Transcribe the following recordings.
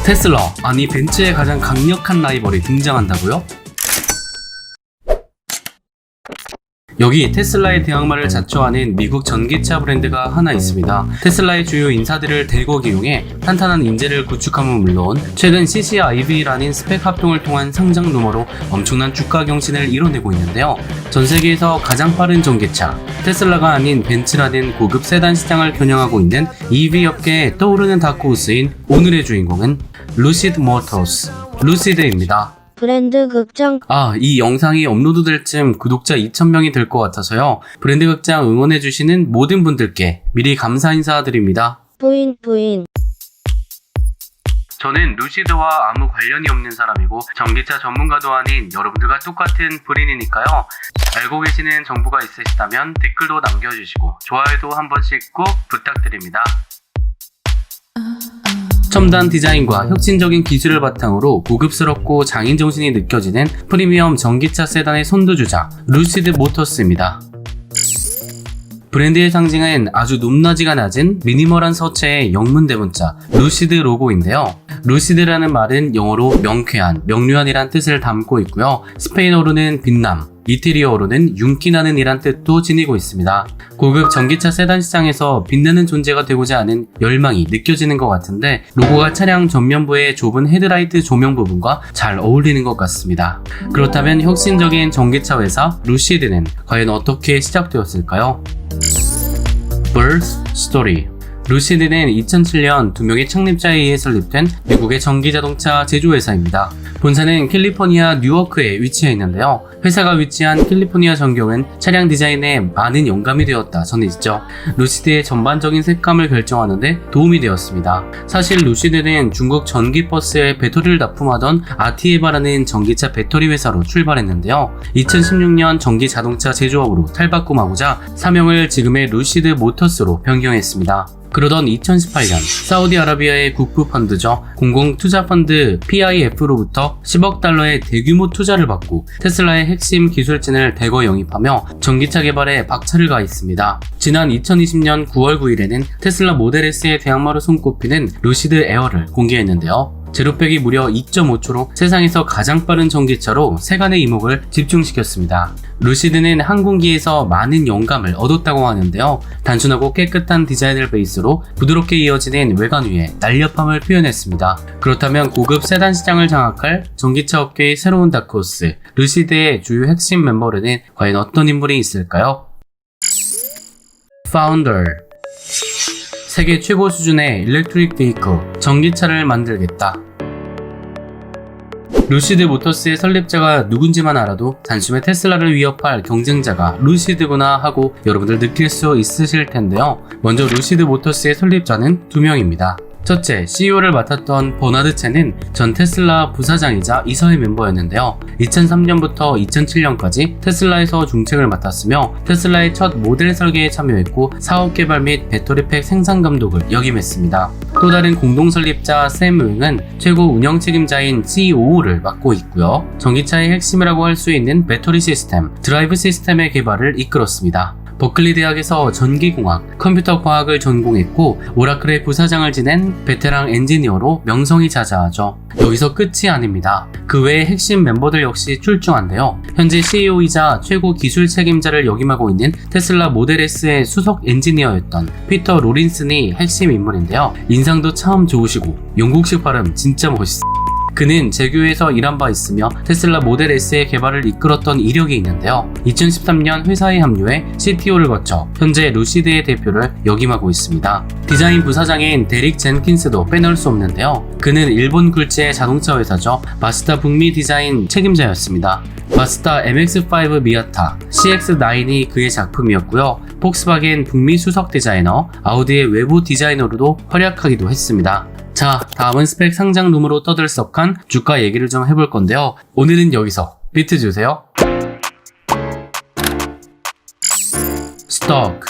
테슬라, 아니 벤츠의 가장 강력한 라이벌이 등장한다고요? 여기 테슬라의 대항마를 자처하는 미국 전기차 브랜드가 하나 있습니다. 테슬라의 주요 인사들을 대거 기용해 탄탄한 인재를 구축함은 물론 최근 CCIV라는 스펙 합동을 통한 상장 루머로 엄청난 주가 경신을 이뤄내고 있는데요. 전 세계에서 가장 빠른 전기차, 테슬라가 아닌 벤츠라는 고급 세단 시장을 겨냥하고 있는 EV 업계에 떠오르는 다크호스인 오늘의 주인공은 루시드 모터스, 루시드입니다. 브랜드 극장. 이 영상이 업로드될 쯤 구독자 2,000명이 될 것 같아서요. 브랜드 극장 응원해주시는 모든 분들께 미리 감사 인사드립니다. 부인. 저는 루시드와 아무 관련이 없는 사람이고 전기차 전문가도 아닌 여러분들과 똑같은 브린이니까요. 알고 계시는 정보가 있으시다면 댓글도 남겨주시고 좋아요도 한 번씩 꼭 부탁드립니다. 첨단 디자인과 혁신적인 기술을 바탕으로 고급스럽고 장인 정신이 느껴지는 프리미엄 전기차 세단의 선두주자 루시드 모터스입니다. 브랜드의 상징은 아주 높낮이가 낮은 미니멀한 서체의 영문 대문자 루시드 로고인데요. 루시드라는 말은 영어로 명쾌한, 명료한이란 뜻을 담고 있고요. 스페인어로는 빛남, 이태리어로는 윤기나는 이란 뜻도 지니고 있습니다. 고급 전기차 세단 시장에서 빛나는 존재가 되고자 하는 열망이 느껴지는 것 같은데 로고가 차량 전면부의 좁은 헤드라이트 조명 부분과 잘 어울리는 것 같습니다. 그렇다면 혁신적인 전기차 회사 루시드는 과연 어떻게 시작되었을까요? Birth Story. 루시드는 2007년 두 명의 창립자에 의해 설립된 미국의 전기자동차 제조회사입니다. 본사는 캘리포니아 뉴워크에 위치해 있는데요. 회사가 위치한 캘리포니아 전경은 차량 디자인에 많은 영감이 되었다 전해지죠. 루시드의 전반적인 색감을 결정하는데 도움이 되었습니다. 사실 루시드는 중국 전기버스에 배터리를 납품하던 아티에바라는 전기차 배터리 회사로 출발했는데요. 2016년 전기자동차 제조업으로 탈바꿈하고자 사명을 지금의 루시드 모터스로 변경했습니다. 그러던 2018년 사우디아라비아의 국부 펀드죠. 공공투자펀드 PIF로부터 10억 달러의 대규모 투자를 받고 테슬라의 핵심 기술진을 대거 영입하며 전기차 개발에 박차를 가했습니다. 지난 2020년 9월 9일에는 테슬라 모델 S의 대항마로 손꼽히는 루시드 에어를 공개했는데요. 제로백이 무려 2.5초로 세상에서 가장 빠른 전기차로 세간의 이목을 집중시켰습니다. 루시드는 항공기에서 많은 영감을 얻었다고 하는데요. 단순하고 깨끗한 디자인을 베이스로 부드럽게 이어지는 외관 위에 날렵함을 표현했습니다. 그렇다면 고급 세단 시장을 장악할 전기차 업계의 새로운 다크호스, 루시드의 주요 핵심 멤버로는 과연 어떤 인물이 있을까요? Founder. 세계 최고 수준의 일렉트릭 베이커, 전기차를 만들겠다. 루시드 모터스의 설립자가 누군지만 알아도 단숨에 테슬라를 위협할 경쟁자가 루시드구나 하고 여러분들 느낄 수 있으실 텐데요. 먼저 루시드 모터스의 설립자는 두 명입니다. 첫째, CEO를 맡았던 버나드 첸은 전 테슬라 부사장이자 이사회 멤버였는데요. 2003년부터 2007년까지 테슬라에서 중책을 맡았으며 테슬라의 첫 모델 설계에 참여했고 사업 개발 및 배터리팩 생산 감독을 역임했습니다. 또 다른 공동 설립자 샘 윙은 최고 운영 책임자인 COO를 맡고 있고요. 전기차의 핵심이라고 할 수 있는 배터리 시스템, 드라이브 시스템의 개발을 이끌었습니다. 버클리 대학에서 전기공학, 컴퓨터 과학을 전공했고 오라클의 부사장을 지낸 베테랑 엔지니어로 명성이 자자하죠. 여기서 끝이 아닙니다. 그 외의 핵심 멤버들 역시 출중한데요. 현재 CEO이자 최고 기술 책임자를 역임하고 있는 테슬라 모델 S의 수석 엔지니어였던 피터 로린슨이 핵심 인물인데요. 인상도 참 좋으시고 영국식 발음 진짜 멋있어요. 그는 제규에서 일한 바 있으며 테슬라 모델 S의 개발을 이끌었던 이력이 있는데요. 2013년 회사에 합류해 CTO를 거쳐 현재 루시드의 대표를 역임하고 있습니다. 디자인 부사장인 데릭 젠킨스도 빼놓을 수 없는데요. 그는 일본 굴지의 자동차 회사죠. 마스다 북미 디자인 책임자였습니다. 마스다 MX-5 미아타, CX-9이 그의 작품이었고요. 폭스바겐 북미 수석 디자이너, 아우디의 외부 디자이너로도 활약하기도 했습니다. 자, 다음은 스펙 상장 룸으로 떠들썩한 주가 얘기를 좀 해볼 건데요. 오늘은 여기서 비트 주세요. 스톡.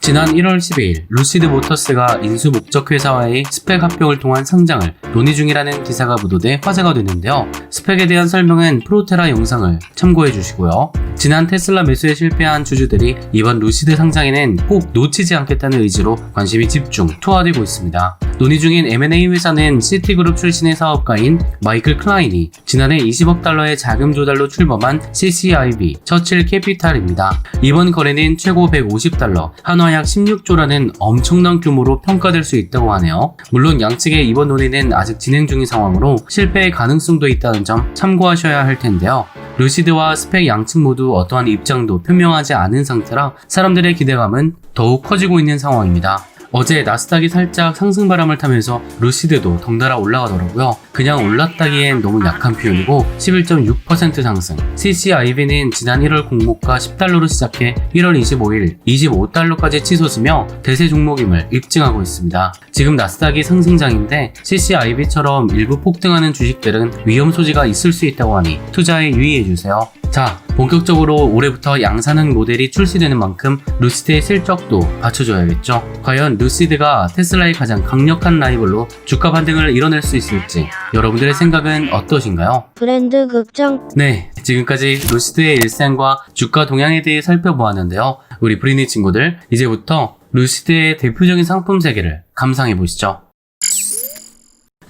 지난 1월 12일 루시드 모터스가 인수 목적 회사와의 스펙 합병을 통한 상장을 논의 중이라는 기사가 보도돼 화제가 됐는데요. 스펙에 대한 설명은 프로테라 영상을 참고해 주시고요. 지난 테슬라 매수에 실패한 주주들이 이번 루시드 상장에는 꼭 놓치지 않겠다는 의지로 관심이 집중 투하되고 있습니다. 논의 중인 M&A 회사는 시티그룹 출신의 사업가인 마이클 클라인이 지난해 20억 달러의 자금 조달로 출범한 CCIV 처칠 캐피탈입니다. 이번 거래는 최고 150달러, 한화 약 16조라는 엄청난 규모로 평가될 수 있다고 하네요. 물론 양측의 이번 논의는 아직 진행 중인 상황으로 실패의 가능성도 있다는 점 참고하셔야 할 텐데요. 루시드와 스펙 양측 모두 어떠한 입장도 표명하지 않은 상태라 사람들의 기대감은 더욱 커지고 있는 상황입니다. 어제 나스닥이 살짝 상승 바람을 타면서 루시드도 덩달아 올라가더라고요. 그냥 올랐다기엔 너무 약한 표현이고 11.6% 상승. CCIV는 지난 1월 공모가 10달러로 시작해 1월 25일 25달러까지 치솟으며 대세 종목임을 입증하고 있습니다. 지금 나스닥이 상승장인데 CCIV처럼 일부 폭등하는 주식들은 위험 소지가 있을 수 있다고 하니 투자에 유의해주세요. 자, 본격적으로 올해부터 양산형 모델이 출시되는 만큼 루시드의 실적도 받쳐줘야겠죠. 과연 루시드가 테슬라의 가장 강력한 라이벌로 주가 반등을 이뤄낼 수 있을지 여러분들의 생각은 어떠신가요? 브랜드 극장. 네, 지금까지 루시드의 일생과 주가 동향에 대해 살펴보았는데요. 우리 브리니 친구들, 이제부터 루시드의 대표적인 상품 세계를 감상해보시죠.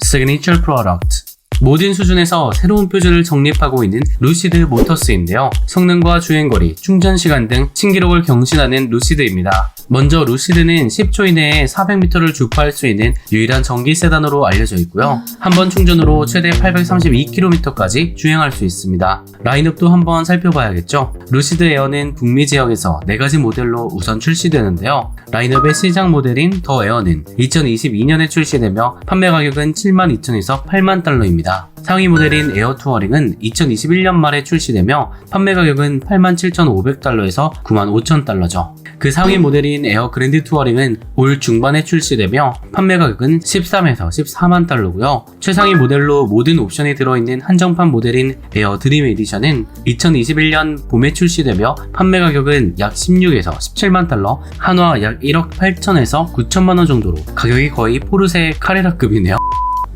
Signature Product. 모든 수준에서 새로운 표준을 정립하고 있는 루시드 모터스인데요. 성능과 주행거리, 충전시간 등 신기록을 경신하는 루시드입니다. 먼저 루시드는 10초 이내에 400m를 주파할 수 있는 유일한 전기 세단으로 알려져 있고요. 한 번 충전으로 최대 832km까지 주행할 수 있습니다. 라인업도 한번 살펴봐야겠죠. 루시드 에어는 북미 지역에서 4가지 모델로 우선 출시되는데요. 라인업의 시장 모델인 더 에어는 2022년에 출시되며 판매 가격은 72,000에서 8만 달러입니다. 상위 모델인 에어 투어링은 2021년 말에 출시되며 판매 가격은 87,500달러에서 95,000달러죠. 그 상위 모델인 에어 그랜드 투어링은 올 중반에 출시되며 판매 가격은 13에서 14만 달러고요. 최상위 모델로 모든 옵션이 들어있는 한정판 모델인 에어 드림 에디션은 2021년 봄에 출시되며 판매 가격은 약 16에서 17만 달러, 한화 약 1억 8천에서 9천만 원 정도로 가격이 거의 포르쉐 카레라급이네요.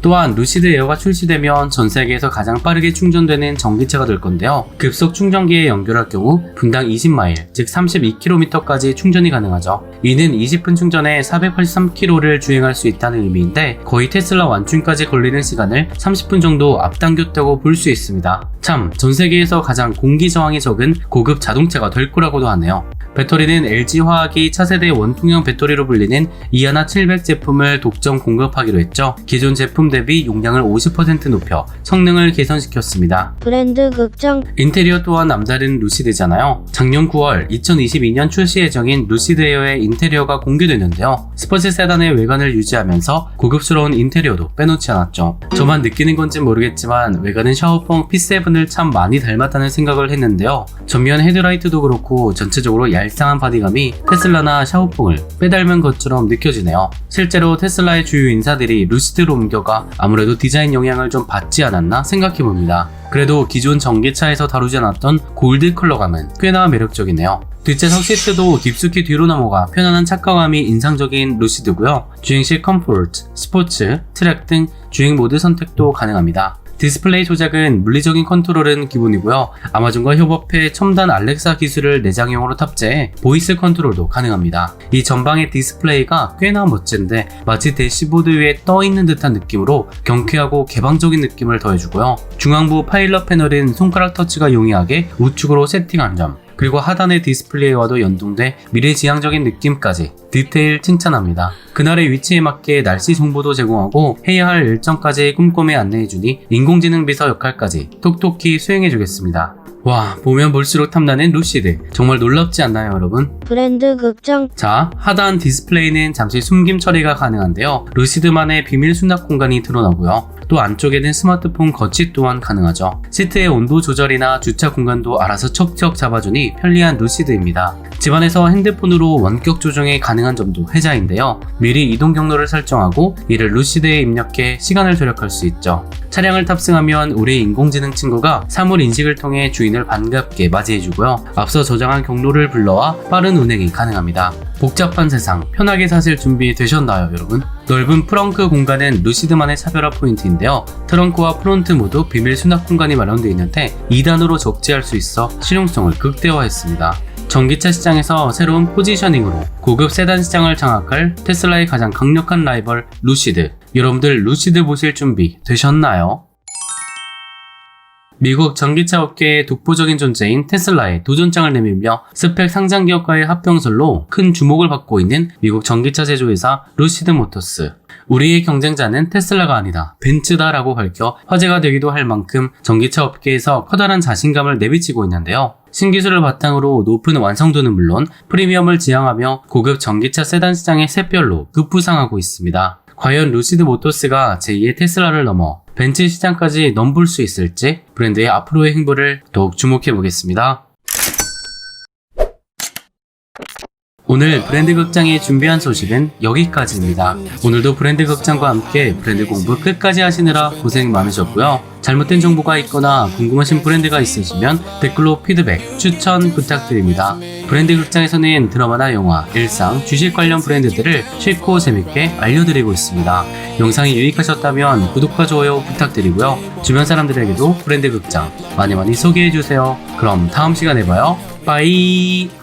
또한 루시드 에어가 출시되면 전 세계에서 가장 빠르게 충전되는 전기차가 될 건데요. 급속 충전기에 연결할 경우 분당 20마일, 즉 32km까지 충전이 가능하죠. 이는 20분 충전에 483km를 주행할 수 있다는 의미인데 거의 테슬라 완충까지 걸리는 시간을 30분 정도 앞당겼다고 볼 수 있습니다. 참, 전 세계에서 가장 공기 저항이 적은 고급 자동차가 될 거라고도 하네요. 배터리는 LG화학이 차세대 원통형 배터리로 불리는 이하나 700 제품을 독점 공급하기로 했죠. 기존 제품 대비 용량을 50% 높여 성능을 개선시켰습니다. 브랜드 극장. 인테리어 또한 남다른 루시드잖아요. 작년 9월 2022년 출시 예정인 루시드 에어의 인테리어가 공개됐는데요. 스포츠 세단의 외관을 유지하면서 고급스러운 인테리어도 빼놓지 않았죠. 저만 느끼는 건지 모르겠지만 외관은 샤오펑 P7을 참 많이 닮았다는 생각을 했는데요. 전면 헤드라이트도 그렇고 전체적으로 얄쌍한 바디감이 테슬라나 샤오펑을 빼닮은 것처럼 느껴지네요. 실제로 테슬라의 주요 인사들이 루시드로 옮겨가 아무래도 디자인 영향을 좀 받지 않았나 생각해봅니다. 그래도 기존 전기차에서 다루지 않았던 골드 컬러감은 꽤나 매력적이네요. 뒷좌석 시트도 깊숙이 뒤로 넘어가 편안한 착화감이 인상적인 루시드고요. 주행 시 컴포트, 스포츠, 트랙 등 주행 모드 선택도 가능합니다. 디스플레이 조작은 물리적인 컨트롤은 기본이고요. 아마존과 협업해 첨단 알렉사 기술을 내장형으로 탑재해 보이스 컨트롤도 가능합니다. 이 전방의 디스플레이가 꽤나 멋진데 마치 대시보드 위에 떠있는 듯한 느낌으로 경쾌하고 개방적인 느낌을 더해주고요. 중앙부 파일럿 패널은 손가락 터치가 용이하게 우측으로 세팅한 점, 그리고 하단의 디스플레이와도 연동돼 미래지향적인 느낌까지 디테일 칭찬합니다. 그날의 위치에 맞게 날씨 정보도 제공하고 해야 할 일정까지 꼼꼼히 안내해주니 인공지능 비서 역할까지 톡톡히 수행해주겠습니다. 와, 보면 볼수록 탐나는 루시드. 정말 놀랍지 않나요, 여러분? 브랜드 극장. 자, 하단 디스플레이는 잠시 숨김 처리가 가능한데요. 루시드만의 비밀 수납 공간이 드러나고요. 또 안쪽에는 스마트폰 거치 또한 가능하죠. 시트의 온도 조절이나 주차 공간도 알아서 척척 잡아주니 편리한 루시드입니다. 집안에서 핸드폰으로 원격 조정이 가능한 점도 혜자인데요. 미리 이동 경로를 설정하고 이를 루시드에 입력해 시간을 절약할 수 있죠. 차량을 탑승하면 우리 인공지능 친구가 사물 인식을 통해 주인을 반갑게 맞이해주고요. 앞서 저장한 경로를 불러와 빠른 운행이 가능합니다. 복잡한 세상 편하게 사실 준비 되셨나요, 여러분? 넓은 프렁크 공간은 루시드만의 차별화 포인트인데요. 트렁크와 프론트 모두 비밀 수납 공간이 마련되어 있는데 2단으로 적재할 수 있어 실용성을 극대화했습니다. 전기차 시장에서 새로운 포지셔닝으로 고급 세단 시장을 장악할 테슬라의 가장 강력한 라이벌 루시드. 여러분들 루시드 보실 준비 되셨나요? 미국 전기차 업계의 독보적인 존재인 테슬라의 도전장을 내밀며 스펙 상장 기업과의 합병설로 큰 주목을 받고 있는 미국 전기차 제조회사 루시드 모터스. 우리의 경쟁자는 테슬라가 아니다, 벤츠다라고 밝혀 화제가 되기도 할 만큼 전기차 업계에서 커다란 자신감을 내비치고 있는데요. 신기술을 바탕으로 높은 완성도는 물론 프리미엄을 지향하며 고급 전기차 세단 시장의 샛별로 급부상하고 있습니다. 과연 루시드 모터스가 제2의 테슬라를 넘어 벤츠 시장까지 넘볼 수 있을지 브랜드의 앞으로의 행보를 더욱 주목해 보겠습니다. 오늘 브랜드 극장이 준비한 소식은 여기까지입니다. 오늘도 브랜드 극장과 함께 브랜드 공부 끝까지 하시느라 고생 많으셨고요. 잘못된 정보가 있거나 궁금하신 브랜드가 있으시면 댓글로 피드백, 추천 부탁드립니다. 브랜드 극장에서는 드라마나 영화, 일상, 주식 관련 브랜드들을 쉽고 재밌게 알려드리고 있습니다. 영상이 유익하셨다면 구독과 좋아요 부탁드리고요. 주변 사람들에게도 브랜드 극장 많이 소개해주세요. 그럼 다음 시간에 봐요. 빠이.